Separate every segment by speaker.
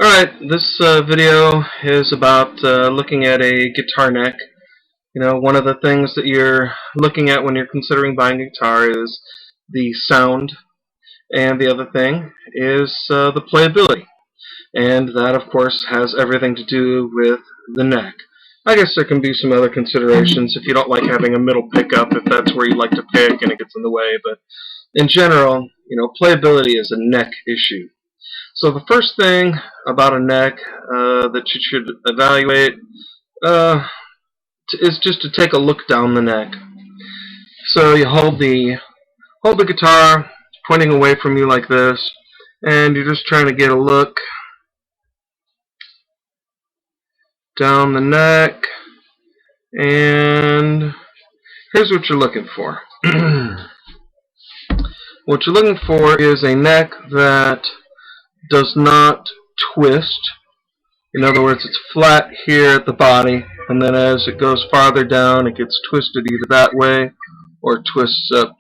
Speaker 1: Alright, this video is about looking at a guitar neck. One of the things that you're looking at when you're considering buying a guitar is the sound, and the other thing is the playability. And that, of course, has everything to do with the neck. I guess there can be some other considerations if you don't like having a middle pickup, if that's where you like to pick and it gets in the way, but in general, playability is a neck issue. So the first thing about a neck that you should evaluate is just to take a look down the neck. So you hold the guitar pointing away from you like this, and you're just trying to get a look down the neck, and here's what you're looking for. What you're looking for is a neck that does not twist. In other words, it's flat here at the body, and then as it goes farther down, it gets twisted either that way or twists up,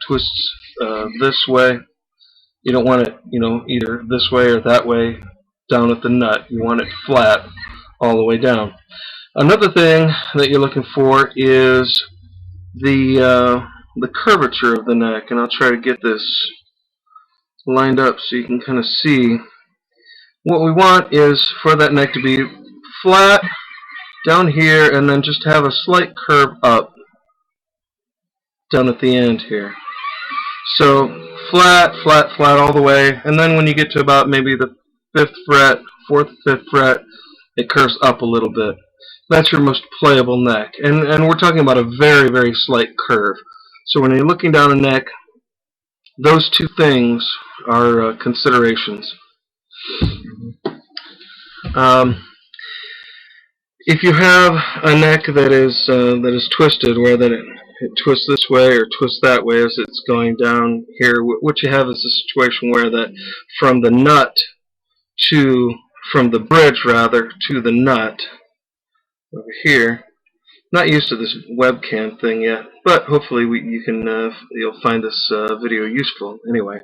Speaker 1: twists this way. You don't want it, either this way or that way down at the nut. You want it flat all the way down. Another thing that you're looking for is the curvature of the neck, and I'll try to get this lined up so you can kind of see. What we want is for that neck to be flat down here and then just have a slight curve up down at the end here. So flat, flat, flat all the way, and then when you get to about maybe the 5th fret, 4th, 5th fret, it curves up a little bit. That's your most playable neck, and we're talking about a very, very slight curve. So when you're looking down a neck, those two things are considerations. If you have a neck that is twisted, whether it twists this way or twists that way as it's going down here, what you have is a situation where that from the bridge rather to the nut over here. Not used to this webcam thing yet, but hopefully you'll find this video useful anyway.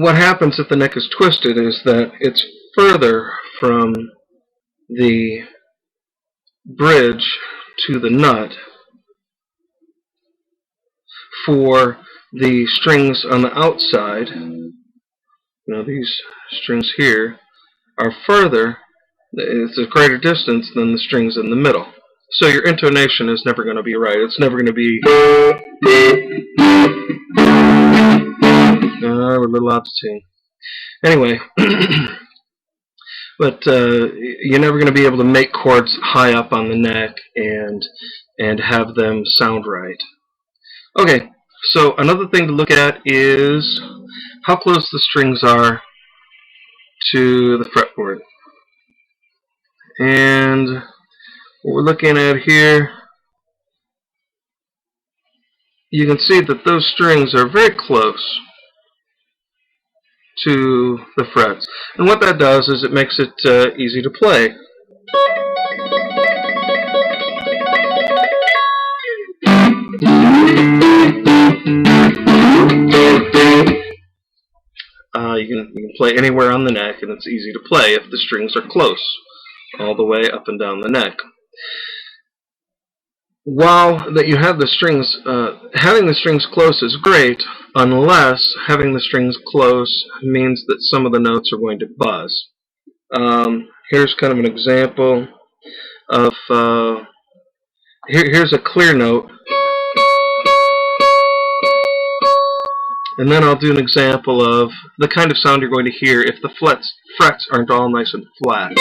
Speaker 1: What happens if the neck is twisted is that it's further from the bridge to the nut for the strings on the outside. These strings here are further, it's a greater distance than the strings in the middle. So your intonation is never going to be right. It's never going to be we're a little out of tune. Anyway, but you're never going to be able to make chords high up on the neck and have them sound right. Okay, so another thing to look at is how close the strings are to the fretboard. And what we're looking at here, you can see that those strings are very close to the frets. And what that does is it makes it easy to play. You can play anywhere on the neck, and it's easy to play if the strings are close all the way up and down the neck. While that you have the strings, having the strings close is great, unless having the strings close means that some of the notes are going to buzz. Here's kind of an example of, here's a clear note, and then I'll do an example of the kind of sound you're going to hear if the frets aren't all nice and flat.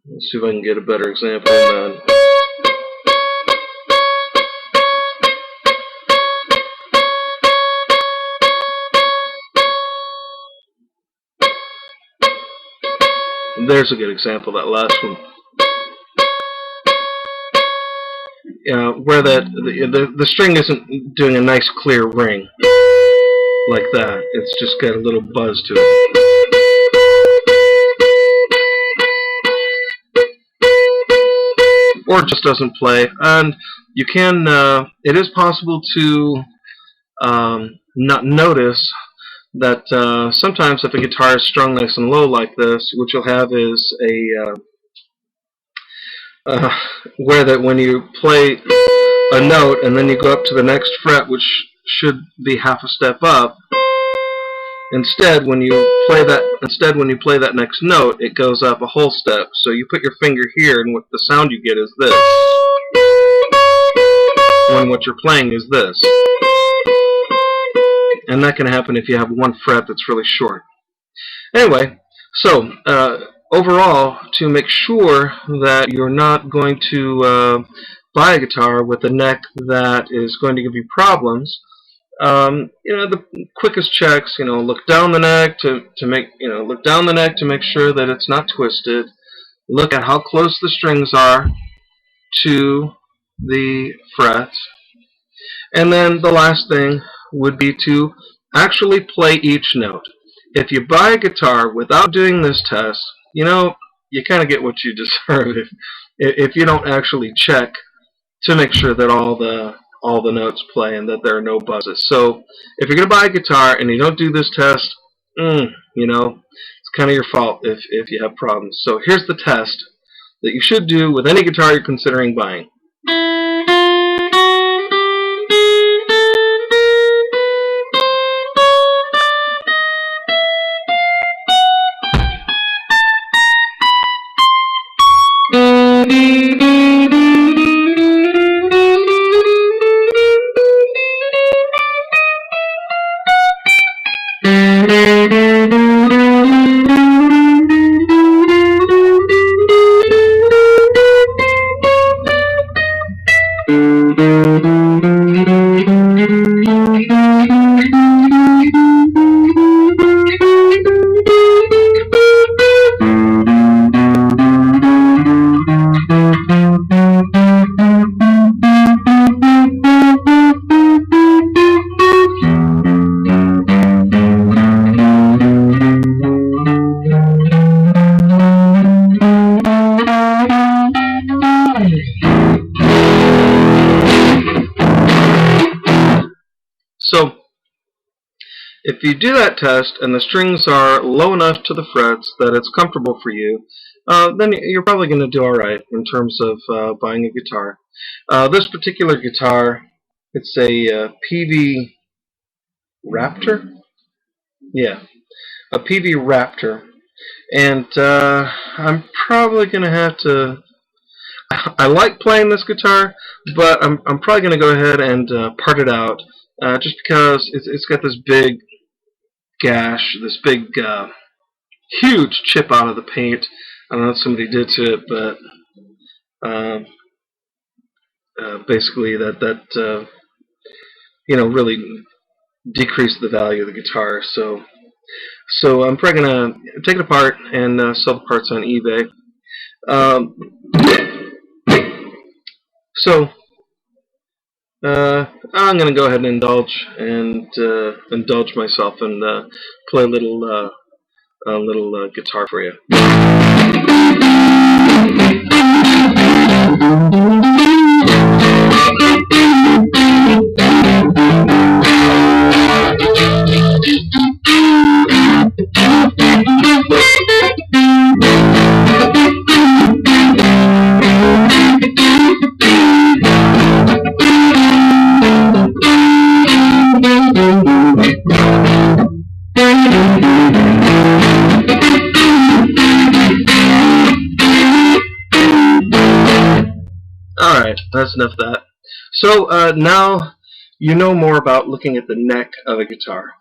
Speaker 1: Let's see if I can get a better example than that. There's a good example, that last one. Where the string isn't doing a nice clear ring like that. It's just got a little buzz to it. or just doesn't play. And you can, it is possible to not notice that sometimes if a guitar is strung nice and low like this, what you'll have is a where that when you play a note and then you go up to the next fret, which should be half a step up, instead when you play that next note, it goes up a whole step. So you put your finger here, and what the sound you get is this, when what you're playing is this. And that can happen if you have one fret that's really short. Anyway, so overall, to make sure that you're not going to buy a guitar with a neck that is going to give you problems, the quickest checks, look down the neck to make sure that it's not twisted. Look at how close the strings are to the frets, and then the last thing would be to actually play each note. If you buy a guitar without doing this test, you kind of get what you deserve if you don't actually check to make sure that all the notes play and that there are no buzzes. So if you're going to buy a guitar and you don't do this test, it's kind of your fault if you have problems. So here's the test that you should do with any guitar you're considering buying. So if you do that test and the strings are low enough to the frets that it's comfortable for you, then you're probably going to do alright in terms of buying a guitar. This particular guitar, it's a Peavey Raptor? Yeah, a Peavey Raptor. And I'm probably going to have to... I like playing this guitar, but I'm probably going to go ahead and part it out. Just because it's got this big gash, this big, huge chip out of the paint. I don't know what somebody did to it, but basically that really decreased the value of the guitar. So I'm probably gonna take it apart and sell the parts on eBay. I'm going to go ahead and indulge myself and play a little guitar for you. Alright, that's enough of that. So now you know more about looking at the neck of a guitar.